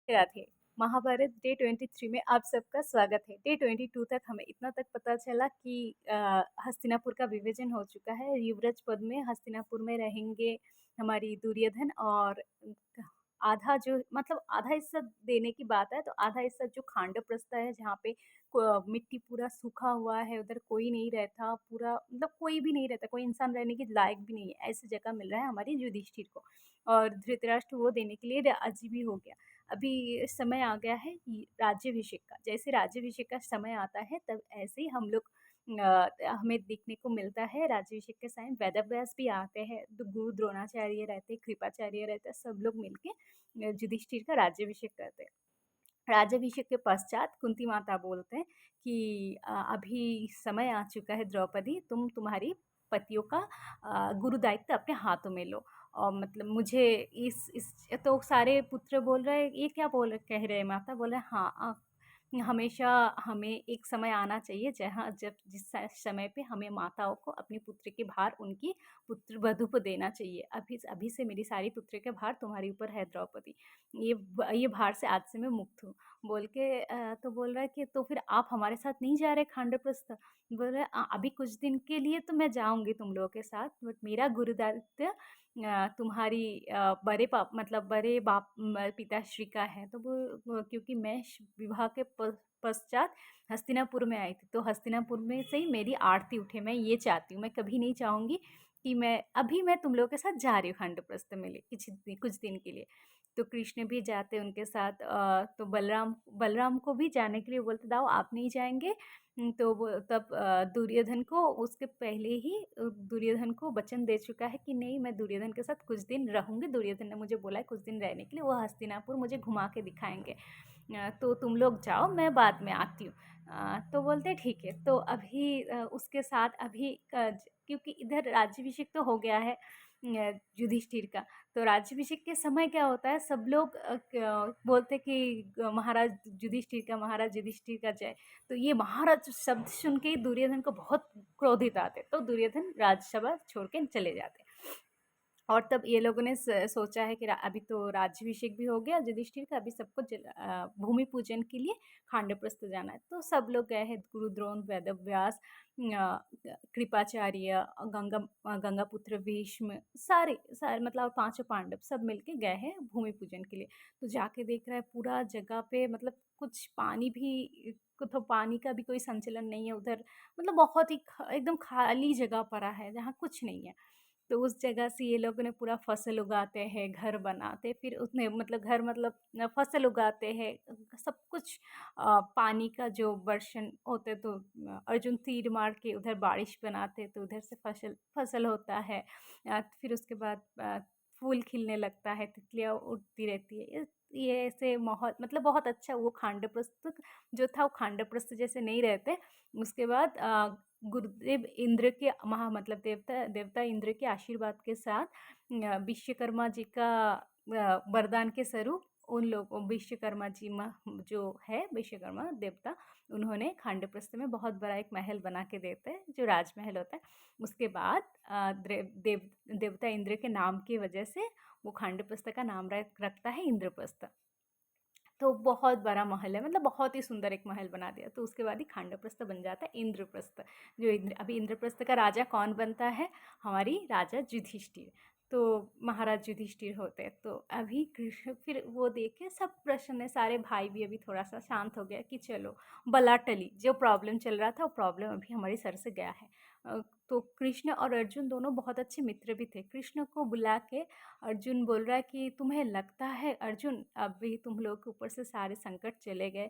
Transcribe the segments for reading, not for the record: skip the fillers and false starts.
Radhe. Mahabharat day 23 में आप सबका स्वागत है। डे 22 तक हमें इतना तक पता चला कि हस्तिनापुर का विभाजन हो चुका है। युवराज पद में हस्तिनापुर में रहेंगे हमारी दुर्योधन और आधा जो मतलब आधा हिस्सा देने की बात है तो आधा हिस्सा जो खांडव है जहाँ पे मिट्टी पूरा सूखा हुआ है, उधर कोई नहीं रहता, पूरा मतलब कोई भी नहीं रहता, कोई इंसान रहने के लायक भी नहीं है, ऐसी जगह मिल रहा है हमारी युधिष्ठिर को। और धृतराष्ट्र वो देने के लिए राजी भी हो गया। अभी समय आ गया है राज्याभिषेक का। जैसे राज्याभिषेक का समय आता है तब ऐसे ही हम लोग हमें देखने को मिलता है राज्याभिषेक के टाइम वेदव्यास भी आते हैं, गुरु द्रोणाचार्य रहते, कृपाचार्य रहते, सब लोग मिलके युधिष्ठिर का राज्याभिषेक करते हैं। राज्याभिषेक के पश्चात कुंती माता बोलते हैं कि अभी समय आ चुका है द्रौपदी, तुम तुम्हारी पतियों का गुरु दायित्व अपने हाथों में लो। और मतलब मुझे इस तो सारे पुत्र बोल रहे हैं ये क्या बोल कह रहे हैं माता, बोले हाँ हमेशा हमें एक समय आना चाहिए जहाँ जब जिस समय पे हमें माताओं को अपने पुत्र के भार उनकी पुत्र वधु को देना चाहिए। अभी अभी से मेरी सारी पुत्र के भार तुम्हारे ऊपर है द्रौपदी, ये भार से आज से मैं मुक्त हूँ बोल के तो बोल रहा है कि तो फिर आप हमारे साथ नहीं जा रहे खांडवप्रस्थ। बोल रहा है अभी कुछ दिन के लिए तो मैं जाऊंगी तुम लोगों के साथ, बट मेरा गुरुदायित्व तुम्हारी बड़े पाप मतलब बड़े बाप पिताश्री का है। तो क्योंकि मैं विवाह के पश्चात हस्तिनापुर में आई थी, तो हस्तिनापुर में से ही मेरी आरती उठे, मैं ये चाहती हूँ। मैं कभी नहीं चाहूँगी कि मैं तुम लोगों के साथ जा रही हूँ खांडवप्रस्थ में कुछ दिन के लिए। तो कृष्ण भी जाते उनके साथ। तो बलराम बलराम को भी जाने के लिए बोलते दाओ आप नहीं जाएंगे। तो वो तब दुर्योधन को उसके पहले ही दुर्योधन को वचन दे चुका है कि नहीं मैं दुर्योधन के साथ कुछ दिन रहूंगी। दुर्योधन ने मुझे बोला है कुछ दिन रहने के लिए, वो हस्तिनापुर मुझे घुमा के दिखाएंगे। तो तुम लोग जाओ मैं बाद में आती हूँ। तो बोलते ठीक है। तो अभी उसके साथ अभी क्योंकि इधर राज्याभिषेक तो हो गया है युधिष्ठिर का। तो राज्याभिषेक के समय क्या होता है, सब लोग बोलते कि महाराज युधिष्ठिर का जय। तो ये महाराज शब्द सुन के दुर्योधन को बहुत क्रोधित आते, तो दुर्योधन राजसभा छोड़ के चले जाते। और तब ये लोगों ने सोचा है कि अभी तो राज्याभिषेक भी हो गया युधिष्ठिर का, अभी सबको भूमि पूजन के लिए खांडवप्रस्थ जाना है। तो सब लोग गए हैं, गुरु द्रोण, वेदव्यास, कृपाचार्य, गंगापुत्र भीष्म, सारे सारे मतलब पांचों पांडव सब मिलके गए हैं भूमि पूजन के लिए। तो जाके देख रहा है पूरा जगह पे मतलब कुछ पानी भी, तो पानी का भी कोई संचलन नहीं है उधर, मतलब बहुत ही एकदम खाली जगह पड़ा है जहाँ कुछ नहीं है। तो उस जगह से ये लोगों ने पूरा फसल उगाते हैं, घर बनाते, फिर उसने मतलब घर मतलब फसल उगाते हैं, सब कुछ पानी का जो वर्षण होते तो अर्जुन तीर मार के उधर बारिश बनाते तो उधर से फसल फसल होता है। फिर उसके बाद फूल खिलने लगता है, तितलियाँ उड़ती रहती है। ये ऐसे माहौल मतलब बहुत अच्छा। वो खांडवप्रस्थ जो था वो खांडवप्रस्थ जैसे नहीं रहते। उसके बाद गुरुदेव इंद्र के मतलब देवता देवता इंद्र के आशीर्वाद के साथ विश्वकर्मा जी का वरदान के स्वरूप उन लोगों विश्वकर्मा जी जो है विश्वकर्मा देवता, उन्होंने खांडवप्रस्थ में बहुत बड़ा एक महल बना के देते हैं जो राजमहल होता है। उसके बाद देवता इंद्र के नाम की वजह से वो खांडवप्रस्थ का नाम रखता है इंद्रप्रस्थ। तो बहुत बड़ा महल है, मतलब बहुत ही सुंदर एक महल बना दिया। तो उसके बाद ही खांडवप्रस्थ बन जाता है इंद्रप्रस्थ। जो अभी इंद्रप्रस्थ का राजा कौन बनता है, हमारी राजा युधिष्ठिर। तो महाराज युधिष्ठिर होते हैं। तो अभी कृष्ण फिर वो देख के सब प्रसन्न है, सारे भाई भी अभी थोड़ा सा शांत हो गया कि चलो बला टली, जो प्रॉब्लम चल रहा था वो प्रॉब्लम अभी हमारे सर से गया है। तो कृष्ण और अर्जुन दोनों बहुत अच्छे मित्र भी थे। कृष्ण को बुला के अर्जुन बोल रहा है कि तुम्हें लगता है अर्जुन अभी तुम लोग के ऊपर से सारे संकट चले गए।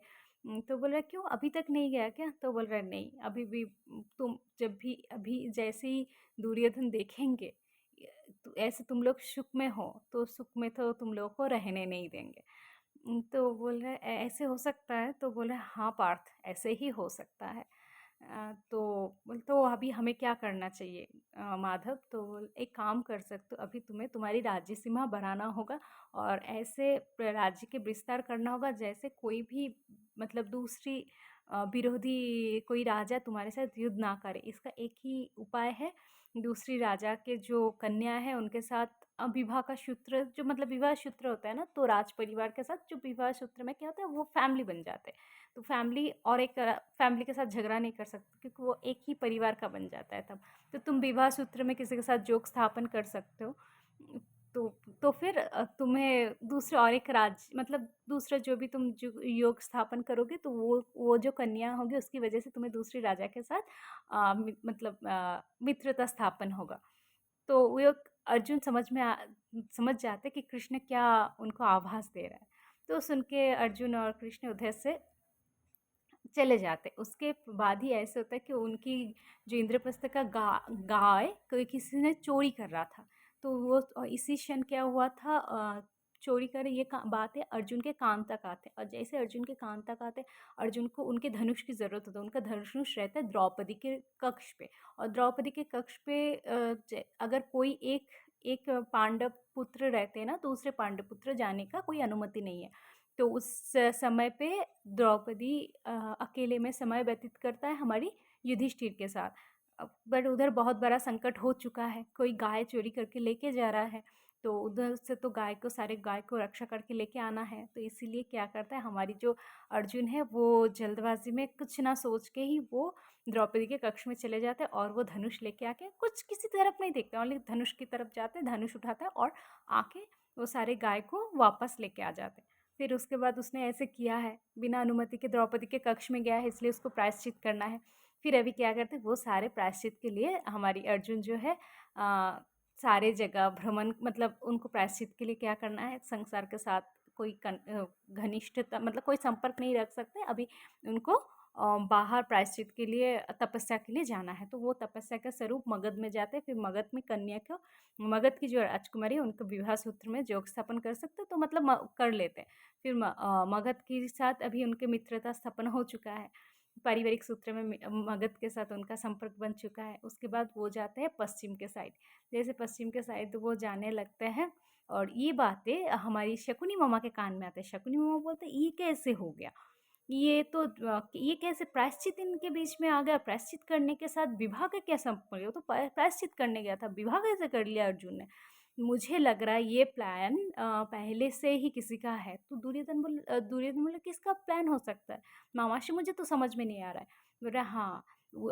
तो बोल रहा है क्यों अभी तक नहीं गया क्या? तो बोल रहा है नहीं अभी भी। तुम जब भी अभी जैसे ही दुर्योधन देखेंगे तो ऐसे तुम लोग सुख में हो तो सुख में तो तुम लोग को रहने नहीं देंगे। तो बोल रहा है ऐसे हो सकता है?" तो बोला हाँ पार्थ ऐसे ही हो सकता है। तो अभी हमें क्या करना चाहिए माधव? तो एक काम कर सकते हो, अभी तुम्हें तुम्हारी राज्य सीमा बढ़ाना होगा और ऐसे राज्य के विस्तार करना होगा जैसे कोई भी मतलब दूसरी विरोधी कोई राजा तुम्हारे साथ युद्ध ना करे। इसका एक ही उपाय है दूसरी राजा के जो कन्या है उनके साथ विवाह का सूत्र, जो मतलब विवाह सूत्र होता है ना, तो राज परिवार के साथ जो विवाह सूत्र में क्या होता है वो फैमिली बन जाते हैं। तो फैमिली और एक फैमिली के साथ झगड़ा नहीं कर सकते क्योंकि वो एक ही परिवार का बन जाता है तब। तो तुम विवाह सूत्र में किसी के साथ जोग स्थापन कर सकते हो। तो तो फिर तुम्हें दूसरे और एक राज्य, मतलब दूसरा जो भी तुम जो योग स्थापन करोगे तो वो जो कन्या होगी उसकी वजह से तुम्हें दूसरी राजा के साथ मतलब मित्रता स्थापन होगा। तो वो अर्जुन समझ जाते कि कृष्ण क्या उनको आभास दे रहा है। तो सुन के अर्जुन और कृष्ण उधर से चले जाते। उसके बाद ही ऐसे होता है कि उनकी जो इंद्रप्रस्थ का गाय कोई किसी ने चोरी कर रहा था। तो वो इसी क्षण क्या हुआ था, चोरी कर ये बात है अर्जुन के कान तक आते, और जैसे अर्जुन के कान तक आते अर्जुन को उनके धनुष की ज़रूरत होती है। उनका धनुष रहता है द्रौपदी के कक्ष पे, और द्रौपदी के कक्ष पे अगर कोई एक एक पांडव पुत्र रहते हैं ना, दूसरे पांडव पुत्र जाने का कोई अनुमति नहीं है। तो उस समय पे द्रौपदी अकेले में समय व्यतीत करता है हमारी युधिष्ठिर के साथ। बट उधर बहुत बड़ा संकट हो चुका है, कोई गाय चोरी करके लेके जा रहा है। तो उधर से तो सारे गाय को रक्षा करके लेके आना है। तो इसीलिए क्या करता है हमारी जो अर्जुन है वो जल्दबाजी में कुछ ना सोच के ही वो द्रौपदी के कक्ष में चले जाते हैं, और वो धनुष लेके आके कुछ किसी तरफ नहीं देखते, ओनली धनुष की तरफ जाते हैं, धनुष उठाता है और आके वो सारे गाय को वापस लेके आ जाते हैं। फिर उसके बाद उसने ऐसे किया है, बिना अनुमति के द्रौपदी के कक्ष में गया है, इसलिए उसको प्रायश्चित करना है। फिर अभी क्या करते हैं, वो सारे प्रायश्चित के लिए हमारी अर्जुन जो है सारे जगह भ्रमण, मतलब उनको प्रायश्चित के लिए क्या करना है, संसार के साथ कोई घनिष्ठता, मतलब कोई संपर्क नहीं रख सकते अभी उनको। बाहर प्रायश्चित के लिए, तपस्या के लिए जाना है। तो वो तपस्या का स्वरूप मगध में जाते हैं। फिर मगध में कन्या को, मगध की जो राजकुमारी है उनको विवाह सूत्र में जोग स्थापन कर सकते, तो मतलब कर लेते हैं। फिर मगध के साथ अभी उनके मित्रता स्थापन हो चुका है, पारिवारिक सूत्र में मगध के साथ उनका संपर्क बन चुका है। उसके बाद वो जाते हैं पश्चिम के साइड। जैसे पश्चिम के साइड वो जाने लगते हैं, और ये बातें हमारी शकुनी मामा के कान में आते हैं। शकुनी मामा बोलते ये कैसे हो गया, ये कैसे प्रायश्चित इनके बीच में आ गया, प्रायश्चित करने के साथ विवाह का क्या संपर्क है, वो तो प्रायश्चित करने गया था, विवाह कैसे कर लिया अर्जुन ने। मुझे लग रहा है ये प्लान पहले से ही किसी का है। तो दुर्योधन बोले किसका प्लान हो सकता है मामाश्री, मुझे तो समझ में नहीं आ रहा है। बोल रहा हाँ,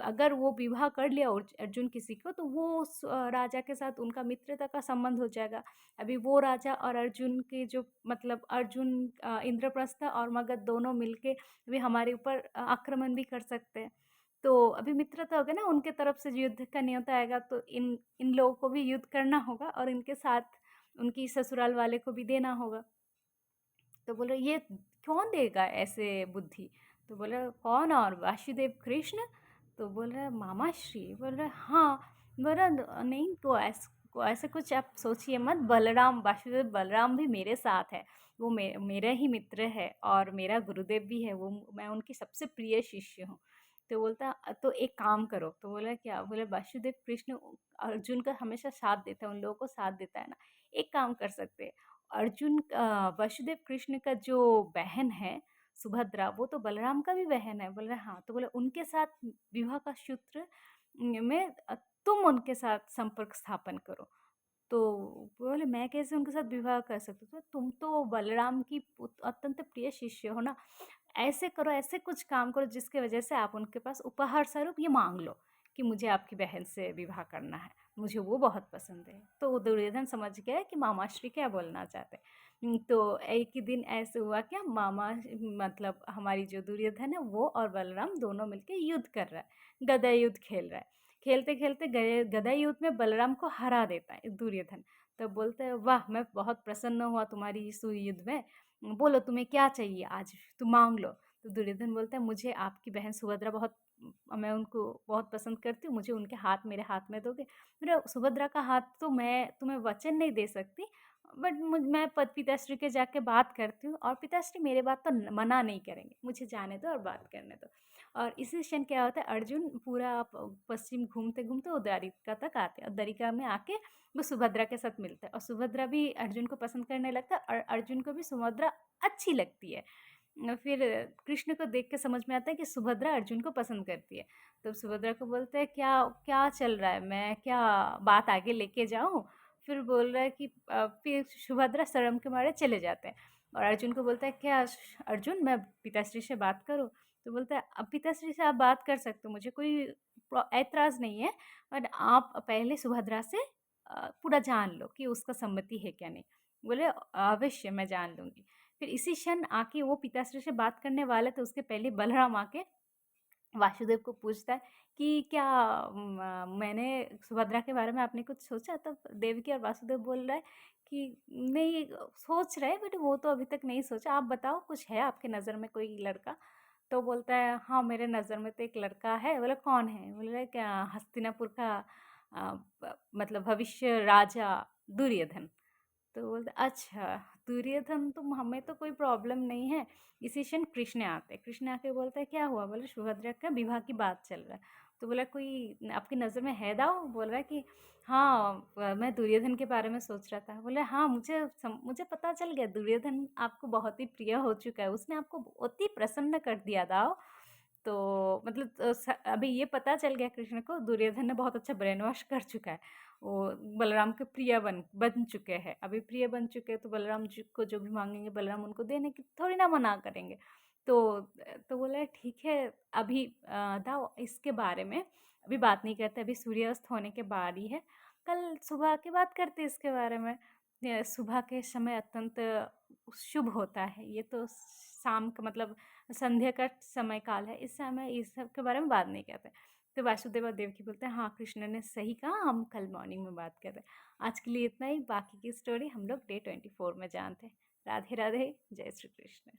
अगर वो विवाह कर लिया अर्जुन किसी को, तो वो उस राजा के साथ उनका मित्रता का संबंध हो जाएगा। अभी वो राजा और अर्जुन के जो, मतलब अर्जुन इंद्रप्रस्थ और मगध दोनों मिलके अभी हमारे ऊपर आक्रमण भी कर सकते हैं। तो अभी मित्रता होगा ना, उनके तरफ से युद्ध का न्योता आएगा, तो इन इन लोगों को भी युद्ध करना होगा, और इनके साथ उनकी ससुराल वाले को भी देना होगा। तो बोले ये कौन देगा ऐसे बुद्धि। तो बोला कौन, और वासुदेव कृष्ण। तो बोल रहा मामा श्री। बोल रहा हाँ। बोल रहा नहीं, को ऐसे कुछ आप सोचिए मत, बलराम, वासुदेव बलराम भी मेरे साथ है, वो मेरा ही मित्र है और मेरा गुरुदेव भी है, वो मैं उनकी सबसे प्रिय शिष्य हूँ। तो बोलता तो एक काम करो। तो बोला क्या। बोले वासुदेव कृष्ण अर्जुन का हमेशा साथ देता है, उन लोगों को साथ देता है ना, एक काम कर सकते हैं। अर्जुन वसुदेव कृष्ण का जो बहन है सुभद्रा, वो तो बलराम का भी बहन है। बोल रहे हाँ। तो बोले उनके साथ विवाह का सूत्र में तुम उनके साथ संपर्क स्थापन करो। तो बोले मैं कैसे उनके साथ विवाह कर सकती हूँ, तो तुम तो बलराम की अत्यंत प्रिय शिष्य हो ना, ऐसे करो, ऐसे कुछ काम करो जिसके वजह से आप उनके पास उपहार स्वरूप ये मांग लो कि मुझे आपकी बहन से विवाह करना है, मुझे वो बहुत पसंद है। तो दुर्योधन समझ गया कि मामाश्री क्या बोलना चाहते हैं। तो एक ही दिन ऐसे हुआ क्या, मामा मतलब हमारी जो दुर्योधन है वो और बलराम दोनों मिलके युद्ध कर रहा है, गदा युद्ध खेल रहा है। खेलते खेलते गदा युद्ध में बलराम को हरा देता है दुर्योधन। तो बोलते हैं वाह, मैं बहुत प्रसन्न हुआ तुम्हारी इस युद्ध में, बोलो तुम्हें क्या चाहिए आज, तुम मांग लो। तो दुर्योधन बोलता है मुझे आपकी बहन सुभद्रा बहुत, मैं उनको बहुत पसंद करती हूँ, मुझे उनके हाथ मेरे हाथ में दोगे। मेरा सुभद्रा का हाथ तो मैं तुम्हें वचन नहीं दे सकती, बट मैं पिताश्री के जाके बात करती हूँ, और पिताश्री मेरे बात तो मना नहीं करेंगे, मुझे जाने दो और बात करने दो। और इसी क्षण क्या होता है, अर्जुन पूरा पश्चिम घूमते घूमते वो द्वारिका तक आते हैं, और द्वारिका में आके वो सुभद्रा के साथ मिलता है, और सुभद्रा भी अर्जुन को पसंद करने लगता है, और अर्जुन को भी सुभद्रा अच्छी लगती है। फिर कृष्ण को देख के समझ में आता है कि सुभद्रा अर्जुन को पसंद करती है। तब सुभद्रा को बोलते हैं, क्या क्या चल रहा है, मैं क्या बात आगे लेके जाऊं? फिर बोल रहा है कि फिर सुभद्रा शर्म के मारे चले जाते हैं। और अर्जुन को बोलता है, क्या अर्जुन, मैं पिताश्री से बात करूं? तो बोलता है, अब पिताश्री से आप बात कर सकते हो, मुझे कोई ऐतराज नहीं है, बट आप पहले सुभद्रा से पूरा जान लो कि उसका सम्मति है क्या नहीं। बोले, अवश्य मैं जान लूंगी। फिर इसी क्षण आके वो पिताश्री से बात करने वाले थे, उसके पहले बलराम आके वासुदेव को पूछता है कि क्या मैंने सुभद्रा के बारे में आपने कुछ सोचा? तब देवकी और वासुदेव बोल रहा है कि नहीं, सोच रहे, बट वो तो अभी तक नहीं सोचा, आप बताओ कुछ है आपके नज़र में कोई लड़का? तो बोलता है, हाँ मेरे नज़र में तो एक लड़का है। बोले, कौन है? बोल रहे, क्या हस्तिनापुर का मतलब भविष्य राजा दुर्योधन। तो बोलते, अच्छा दुर्योधन, तुम, हमें तो कोई प्रॉब्लम नहीं है। इसी क्षण कृष्ण आते हैं। कृष्ण आके बोलता है, क्या हुआ? बोले, सुभद्रा का विवाह की बात चल रहा है। तो बोला, कोई आपकी नज़र में है दाव? बोल रहा है कि हाँ, मैं दुर्योधन के बारे में सोच रहा था। बोले, हाँ मुझे पता चल गया, दुर्योधन आपको बहुत ही प्रिय हो चुका है, उसने आपको बहुत ही प्रसन्न कर दिया दाव। तो मतलब अभी ये पता चल गया कृष्ण को, दुर्योधन ने बहुत अच्छा ब्रेन वॉश कर चुका है। वो बलराम के प्रिय बन बन चुके हैं, अभी प्रिय बन चुके हैं, तो बलराम जी को जो भी मांगेंगे बलराम उनको देने की थोड़ी ना मना करेंगे। तो बोला, ठीक है, अभी दाओ इसके बारे में अभी बात नहीं करते, अभी सूर्यास्त होने के बाद ही है, कल सुबह की बात करते इसके बारे में। सुबह के समय अत्यंत शुभ होता है, ये तो शाम का मतलब संध्या का समय काल है, इस समय इस सब के बारे में बात नहीं करते। तो वासुदेव और देवकी बोलते हैं, हाँ कृष्ण ने सही कहा, हम कल मॉर्निंग में बात करते हैं। आज के लिए इतना ही, बाकी की स्टोरी हम लोग डे 24 में जानते हैं। राधे राधे, जय श्री कृष्ण।